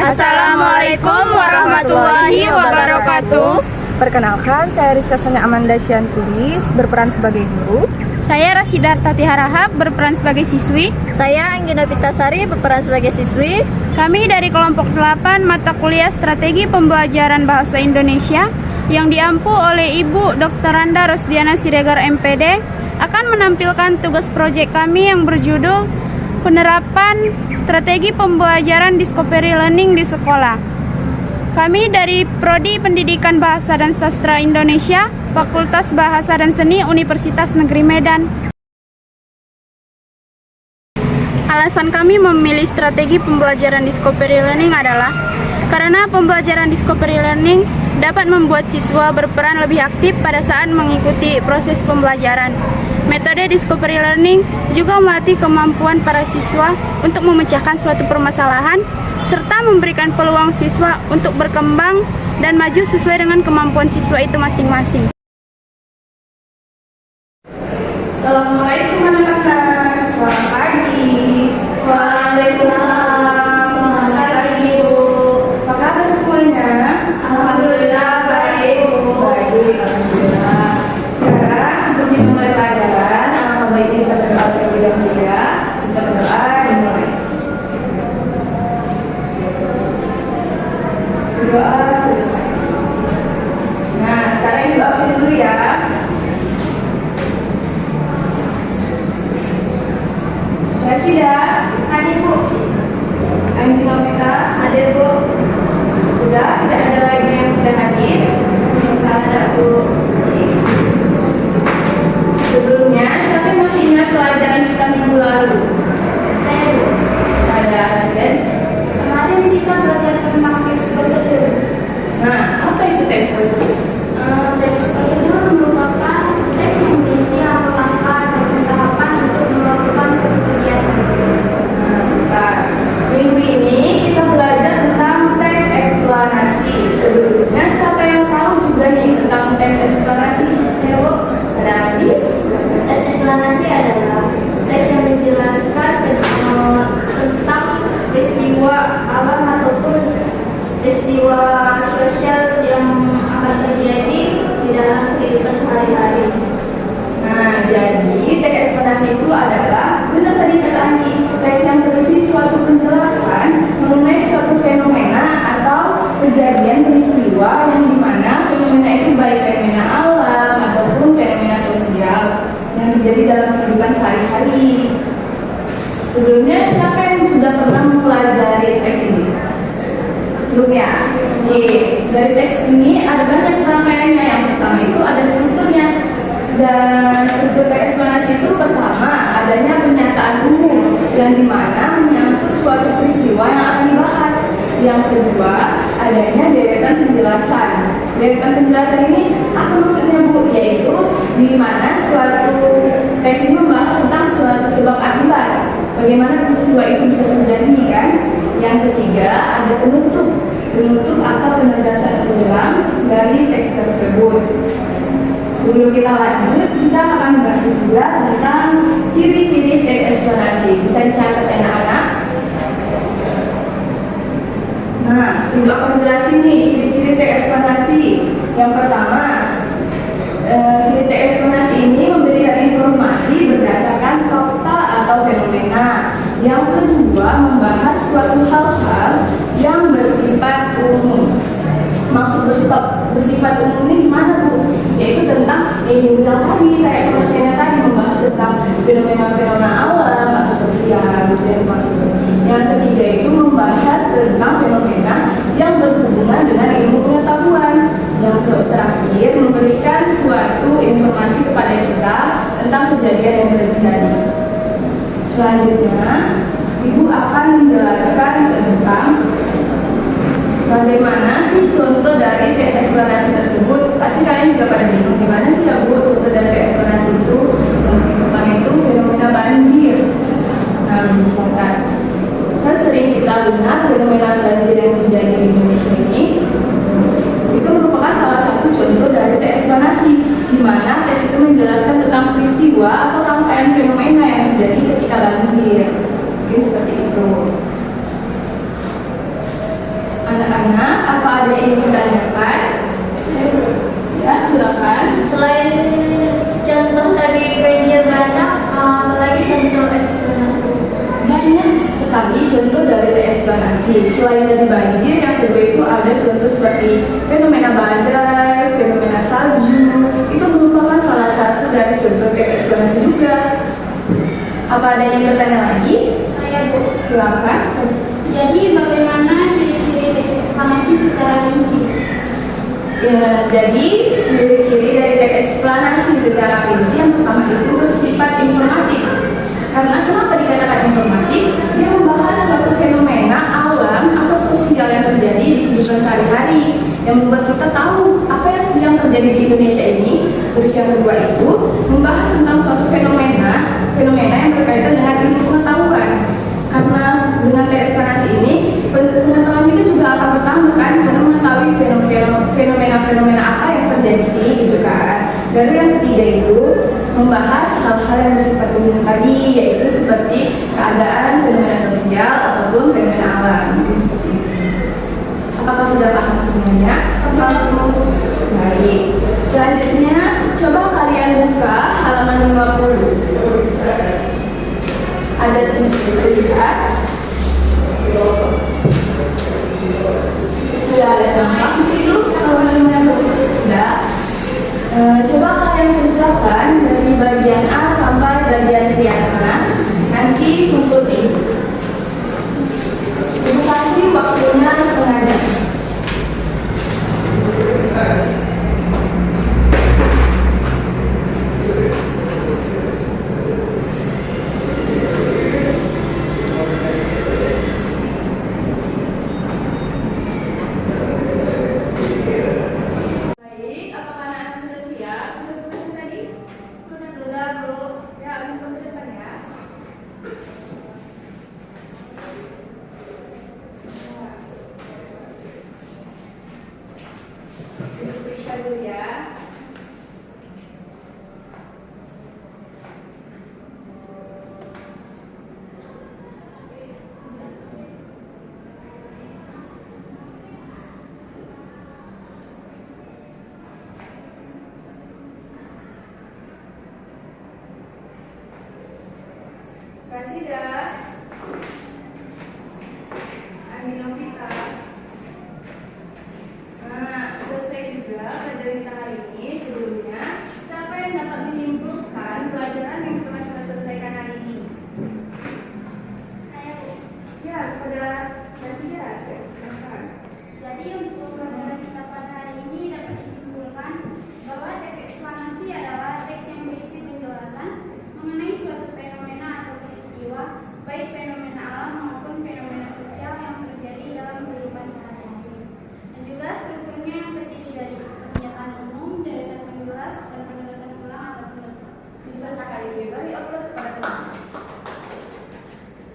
Assalamualaikum warahmatullahi wabarakatuh. Perkenalkan, saya Rizka Sonia Amanda Syantulis, berperan sebagai guru. Saya Rasidarta Tiharahap, berperan sebagai siswi. Saya Anggina Pitasari, berperan sebagai siswi. Kami dari kelompok 8 mata kuliah Strategi Pembelajaran Bahasa Indonesia yang diampu oleh Ibu Dr. Randa Rosdiana Siregar MPD akan menampilkan tugas proyek kami yang berjudul Penerapan Strategi Pembelajaran Discovery Learning di Sekolah. Kami dari Prodi Pendidikan Bahasa dan Sastra Indonesia, Fakultas Bahasa dan Seni Universitas Negeri Medan. Alasan kami memilih strategi pembelajaran Discovery Learning adalah karena pembelajaran Discovery Learning dapat membuat siswa berperan lebih aktif pada saat mengikuti proses pembelajaran. Metode Discovery Learning juga melatih kemampuan para siswa untuk memecahkan suatu permasalahan serta memberikan peluang siswa untuk berkembang dan maju sesuai dengan kemampuan siswa itu masing-masing. Assalamualaikum anak-anak, selamat pagi. Waalaikumsalam. Selamat pagi, Bu. Apa kabar semuanya? Alhamdulillah baik, Bu. Baik, alhamdulillah. Sekarang sebelum kita mulai pelajaran, alangkah baiknya kita berdoa terlebih dahulu ya. Kita berdoa dimulai. Berdoa selesai. Nah, sekarang ibu absen dulu ya. Rasida, hadir Bu. Andi Novita, Hadir, Bu. sudah tidak ada lagi yang tidak hadir. Enggak ada, Bu. Sebelumnya, siapa yang masih ingat pelajaran kita minggu lalu? Saya, Bu. Ada Rasida. Kemarin kita belajar tentang teks prosedur. Nah, apa itu teks prosedur? Teks prosedur merupakan teks yang berisi langkah-langkah atau tahapan untuk melakukan suatu kegiatan. Nah, minggu ini kita belajar tentang teks eksplanasi. Sebelumnya, siapa yang tahu juga nih tentang teks eksplanasi? Ya, Bu. Ada lagi? Teks eksplanasi adalah teks yang menjelaskan tentang peristiwa alam ataupun peristiwa sosial yang akan terjadi di dalam kehidupan sehari-hari. Nah, jadi teks eksplanasi itu adalah, benar tadi kata Andi, teks yang berisi suatu penjelasan mengenai suatu fenomena atau kejadian peristiwa yang dimana fenomena itu baik fenomena alam ataupun fenomena sosial yang terjadi dalam kehidupan sehari-hari. Sebelumnya, siapa yang sudah pernah mempelajari teks ini? Belum ya? Oke, dari teks ini ada banyak rangkaiannya. Yang pertama itu ada strukturnya. Dan struktur teks eksplanasi itu pertama adanya pernyataan umum yang dimana menyangkut suatu peristiwa yang akan dibahas. Yang kedua adanya deretan penjelasan. Deretan penjelasan ini apa maksudnya, Bu? Yaitu di mana suatu teks ini membahas tentang suatu sebab akibat. Bagaimana peristiwa itu bisa terjadi kan? Yang ketiga ada penutup. Penutup atau penegasan ulang dari teks tersebut. Sebelum kita lanjut, kita akan bahas juga tentang ciri-ciri teks eksplanasi. Bisa dicatat anak-anak. Nah, ibu akan jelasin nih ciri-ciri teks eksplanasi. Yang pertama, ciri teks eksplanasi ini memberikan informasi berdasarkan fakta atau fenomena. Yang kedua, membahas suatu hal-hal yang bersifat umum. Maksud bersifat umum ini gimana, Bu? Yaitu tentang yang bilang tadi, kayak pengertiannya tadi, membahas tentang fenomena-fenomena alam atau sosial gitu yang dimaksud. Yang ketiga itu membahas tentang fenomena yang berhubungan dengan ilmu pengetahuan. Yang terakhir memberikan suatu informasi kepada kita tentang kejadian yang terjadi. Selanjutnya, Ibu akan menjelaskan tentang bagaimana sih contoh dari teks eksplanasi tersebut. Pasti kalian juga pada bingung gimana sih ya, Bu, contoh dari teks eksplanasi itu. Yang pertama itu fenomena banjir. Nah, misalkan kan sering kita dengar fenomena banjir yang terjadi di Indonesia ini, itu merupakan salah satu contoh dari teks eksplanasi, di mana teks itu menjelaskan tentang peristiwa atau rangkaian fenomena yang terjadi ketika banjir. Mungkin seperti itu. sana. Apa ada yang ingin ditanyakan? Ya, silakan. Selain contoh dari banjir bandang, apalagi contoh eksplanasi? Banyak sekali contoh dari eksplanasi. Selain dari banjir, yang kedua itu ada contoh seperti fenomena badai, fenomena salju. Itu merupakan salah satu dari contoh eksplanasi juga. Apa ada yang ingin bertanya lagi? Saya Bu. Silakan. Jadi bagaimana ciri-ciri teks eksplanasi secara rinci? Ya, jadi ciri-ciri dari teks eksplanasi secara rinci yang pertama itu bersifat informatif. Karena kenapa dikatakan informatif? Dia membahas suatu fenomena alam atau sosial yang terjadi di kehidupan sehari-hari yang membuat kita tahu apa yang sedang terjadi di Indonesia ini. Terus yang kedua itu membahas tentang suatu fenomena yang berkaitan dengan ilmu pengetahuan. Karena dengan teks eksplanasi ini pengetahuan kita juga akan bertambah kan, karena mengetahui fenomena apa yang terjadi sih gitu kan. Dan yang ketiga itu membahas hal-hal yang bersifat umum tadi, yaitu seperti keadaan fenomena sosial ataupun fenomena alam, mungkin seperti itu. Apakah sudah paham semuanya? Baik. Selanjutnya coba kalian buka halaman 50. Ada lihat. Sudah ada gambar di situ halaman 50. Sudah. Coba kalian kerjakan dari bagian A sampai bagian C yang mana. Nanti kumpulin. Ibu kasih waktunya setengah jam. Baik, apakah anak-anak sudah siap? Sudah tugasnya tadi? Sudah Bu. Ya, ambil persiapan ya. Ibu periksa dulu ya. Kasih dah. Amin Novita. Nah, selesai juga pelajaran kita hari ini. Sebelumnya, siapa yang dapat menyimpulkan pelajaran yang telah kita selesaikan hari ini? Saya Bu. Ya, kepada Rasidah, silakan. Jadi untuk pelajaran kita pada hari ini dapat disimpulkan bahwa teks eksplanasi adalah teks yang berisi penjelasan mengenai suatu fenomena atau peristiwa, baik fenomena alam maupun fenomena sosial yang terjadi dalam kehidupan sehari-hari. Dan juga strukturnya yang terdiri dari pernyataan umum, deretan penjelas, dan penegasan ulang atau penutup. Pintar sekali, beri aplaus kepada teman.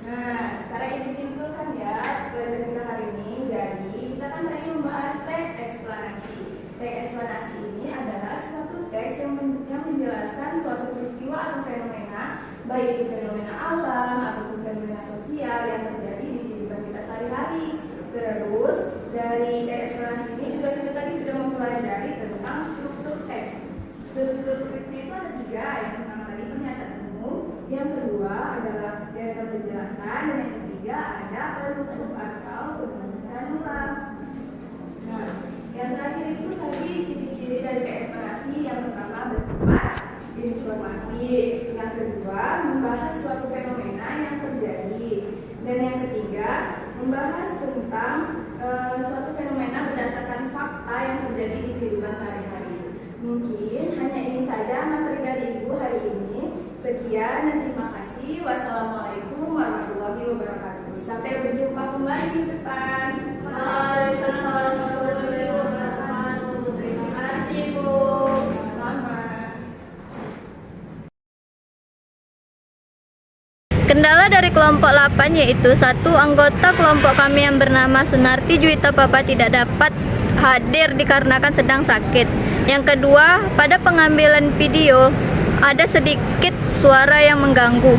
Nah, sekarang yang disimpulkan ya pelajaran kita hari ini. Jadi kita kan hari ini membahas teks eksplanasi. Teks eksplanasi ini adalah suatu teks yang menjelaskan suatu peristiwa atau fenomena, baik itu fenomena alam ataupun fenomena sosial yang terjadi di kehidupan kita sehari-hari. Terus dari teks eksplanasi ini juga kita tadi sudah mempelajari tentang struktur teks. Struktur teks itu ada 3. Yang pertama tadi pernyataan umum, yang kedua adalah deretan penjelasan, dan yang ketiga ada penutup atau penulisan ulang. Nah, yang terakhir itu tadi ciri-ciri dari teks eksplanasi. Yang pertama bersifat informatif, yang kedua membahas suatu fenomena yang terjadi, dan yang ketiga membahas tentang suatu fenomena berdasarkan fakta yang terjadi di kehidupan sehari-hari. Mungkin hanya ini saja materi dari Ibu hari ini. Sekian dan terima kasih. Wassalamualaikum warahmatullahi wabarakatuh. Sampai berjumpa kembali di depan. Waalaikumsalam warahmatullahi wabarakatuh. Terima kasih Bu. Sama-sama. Kendala dari kelompok 8 yaitu satu, anggota kelompok kami yang bernama Sunarti Juwita Papa tidak dapat hadir dikarenakan sedang sakit. Yang kedua, pada pengambilan video ada sedikit suara yang mengganggu.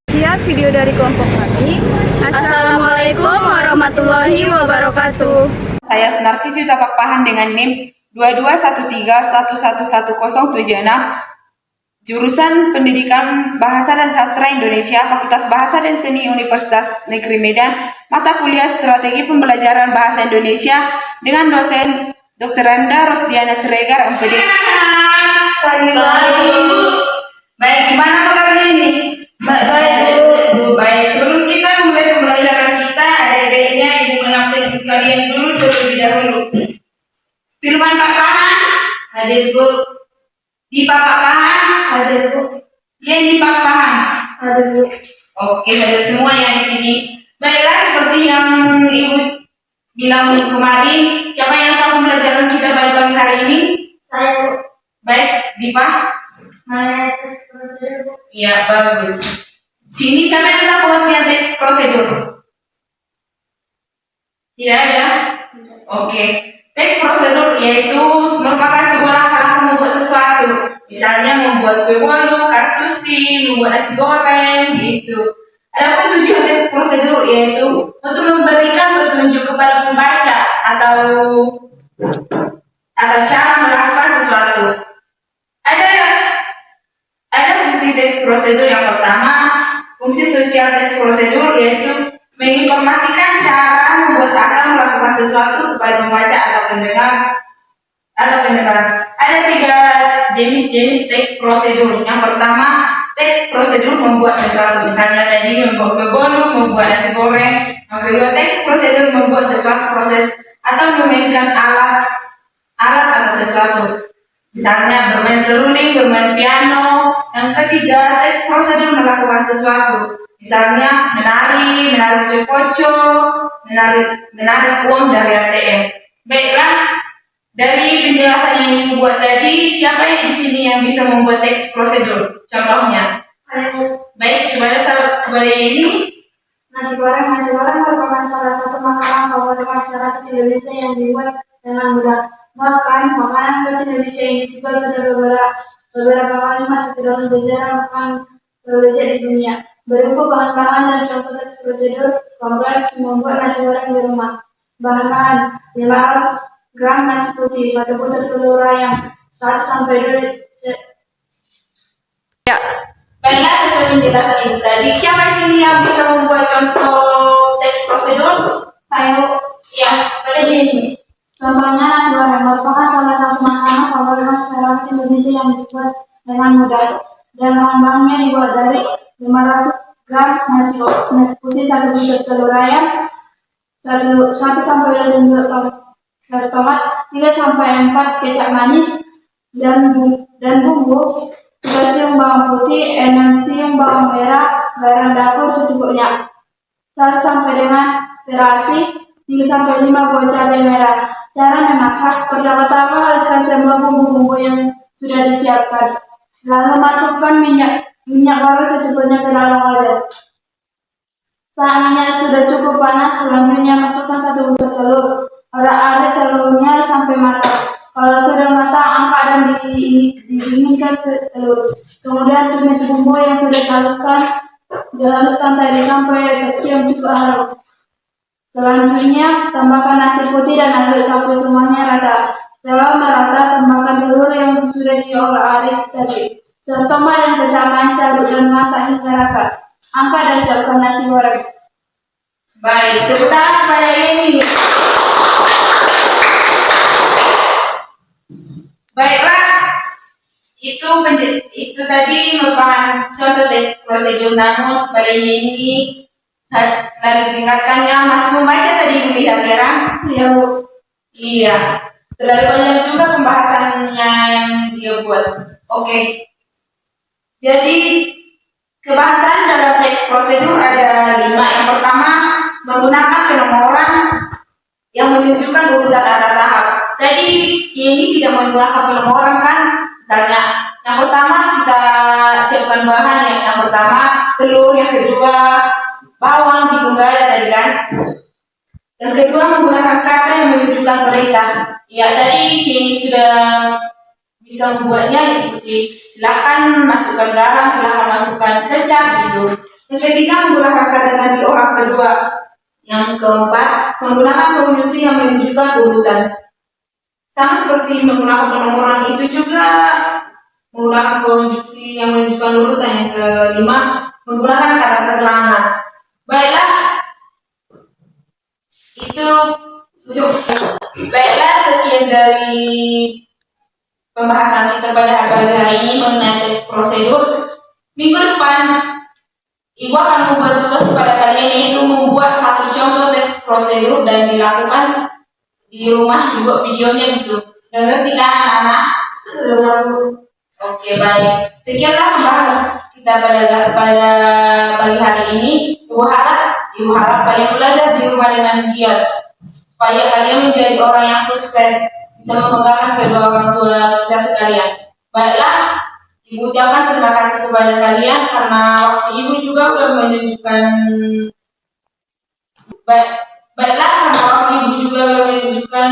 Sekian video dari kelompok kami. Assalamualaikum warahmatullahi wabarakatuh. Saya Sunarcici Tapak Pahan dengan NIM 2213111076, jurusan Pendidikan Bahasa dan Sastra Indonesia, Fakultas Bahasa dan Seni Universitas Negeri Medan, mata kuliah Strategi Pembelajaran Bahasa Indonesia dengan dosen Dr. Randa Rosdiana Siregar, MPD. Baik, gimana kabarnya ini? Baik. Baik, sebelum kita mulai pembelajaran kita, ada baiknya Ibu mengabsen kalian dulu terlebih dahulu. Firman Pak Pahan, Hadir, Bu. Dipa Pak Pahan, Hadir, Bu. Yeni Pak Pahan. Hadir, Bu. Oke, hadir semua yang di sini. Baiklah, seperti yang Ibu bilang kemarin, siapa yang tahu pembelajaran kita pada pagi hari ini? Saya, Bu. Baik, Dipa. Mengenai tes prosedur, Bu. Iya, bagus. Sini siapa yang tahu pengertian teks prosedur? Tidak ada? Oke. Teks prosedur yaitu merupakan sebuah langkah membuat sesuatu. Misalnya membuat kue bolu, kartu steam, membuat nasi goreng, gitu. Adapun tujuan teks prosedur yaitu untuk memberikan petunjuk kepada pembaca atau cara melakukan sesuatu. Ada fungsi teks prosedur. Yang pertama, fungsi sosial teks prosedur yaitu menginformasikan cara membuat atau melakukan sesuatu kepada pembaca atau pendengar. Ada 3 jenis teks prosedur. Yang pertama, teks prosedur membuat sesuatu. Misalnya tadi membuat kue bolu, membuat nasi goreng. Yang kedua, teks prosedur membuat sesuatu proses atau memainkan alat atau sesuatu. Misalnya bermain seruling, bermain piano. Yang ketiga, teks prosedur melakukan sesuatu. Misalnya menarik cepoco, menarik uang dari ATM. Baiklah, dari penjelasan yang Ibu buat tadi, siapa yang di sini yang bisa membuat teks prosedur? Contohnya. Baik, kepada ini. Nasi goreng merupakan salah satu makanan favorit masyarakat Indonesia yang dibuat dengan mudah. Bahkan makanan khas Indonesia ini juga sudah beberapa kali masuk ke dalam jajaran makanan terbesar di dunia. Berikut bahan-bahan dan contoh teks prosedur kompleks membuat nasi goreng di rumah. Bahan-bahan: 500 gram nasi putih, 1 butir telur ayam, 1-2 Ya, baiklah sesuai penjelasan Ibu tadi. Siapa di sini yang bisa membuat contoh teks prosedur? Ayo, Ya, pada ini. contohnya nasi goreng merupakan salah satu makanan favorit masyarakat Indonesia yang dibuat dengan mudah. Dan bahan-bahannya dibuat dari 500 gram nasi putih, 1 butir telur ayam, 1-2 saus tomat, 3-4 kecap manis, dan bumbu 3 siung bawang putih, 6 siung bawang merah, garam dapur secukupnya, 1 terasi, 3-5 buah cabai merah. Cara memasak: pertama-tama haluskan semua bumbu-bumbu yang sudah disiapkan. Lalu masukkan minyak goreng secukupnya ke dalam wajan. Saat minyak sudah cukup panas, selanjutnya masukkan 1 butir telur. Arak-arik telurnya sampai matang. Kalau sudah matang, angkat dan didinginkan telur. Kemudian tumis bumbu yang sudah dihaluskan tadi sampai tercium cukup harum. Selanjutnya, tambahkan nasi putih dan aduk sampai semuanya rata. Setelah merata, tambahkan telur yang sudah diolah-arik tadi. Saus tomat dan kecap manis aduk dan masak hingga rata. Angkat dan siapkan nasi goreng. Baik, tepuk tangan kepada Yeni. Baiklah, itu tadi merupakan contoh teks prosedur, namun pada Yeni setelah ditingkatkannya masih membaca tadi Ibu lihat ya kan? Ya, Bu. Iya, terlalu banyak juga pembahasannya yang dia buat. Oke. Jadi kebahasan dalam teks prosedur ada 5. Yang pertama, menggunakan penomoran yang menunjukkan urutan tata tahap. Tadi ini tidak menggunakan penomoran kan? Misalnya, yang pertama kita siapkan bahan ya. Yang pertama telur, yang kedua bawang, gitu nggak ada tadi kan? Yang kedua menggunakan kata yang menunjukkan perintah. Ya tadi sini sudah bisa membuatnya seperti silakan masukkan garam, silakan masukkan kecap gitu. Yang ketiga menggunakan kata ganti orang kedua. Yang keempat menggunakan konjungsi yang menunjukkan urutan. Sama seperti menggunakan penomoran itu juga menggunakan konjungsi yang menunjukkan urutan. Yang kelima, menggunakan kata keterangan. Baiklah, itu baiklah sekian dari pembahasan kita pada pagi hari ini mengenai teks prosedur. Minggu depan Ibu akan membuat tugas kepada kalian, yaitu membuat satu contoh teks prosedur dan dilakukan di rumah, dibuat videonya gitu. Dengar tidak anak-anak? Oke, baik. Sekianlah pembahasan kita pada pagi hari ini. Ibu harap kalian belajar di rumah dengan giat supaya kalian menjadi orang yang sukses, bisa membanggakan kedua orang tua kita sekalian. Baiklah, Ibu ucapkan terima kasih kepada kalian karena waktu Ibu juga sudah menunjukkan baiklah karena waktu Ibu juga sudah menunjukkan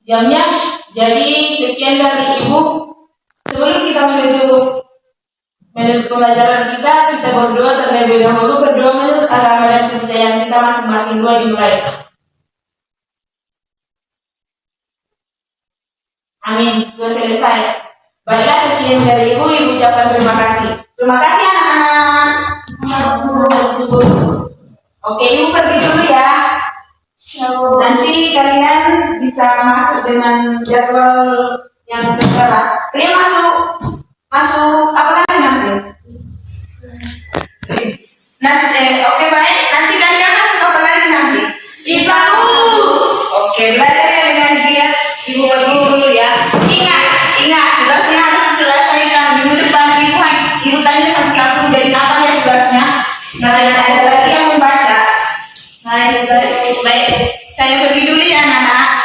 jamnya. Jadi sekian dari Ibu. Sebelum kita menutup pembelajaran kita berdoa terlebih dahulu. Berdoa menurut agama dan kepercayaan kita masing-masing. Doa dimulai. Amin. Sudah selesai. Baiklah, sekian dari Ibu. Ibu ucapkan terima kasih. Terima kasih anak-anak. Oke, Ibu pergi dulu ya. Nanti kalian bisa masuk dengan jadwal yang tertera. Kalian masuk apa lagi nanti? Oke, baik. Nanti kalian masuk apa lagi nanti? IPA. Oke, belajar dengan giat. Ibu pergi dulu ya. Ingat, tugasnya harus diselesaikan minggu depan. Ibu tanya satu-satu dari apa ya tugasnya. Kalian ada lagi yang membaca. Baik. Saya pergi dulu ya anak-anak.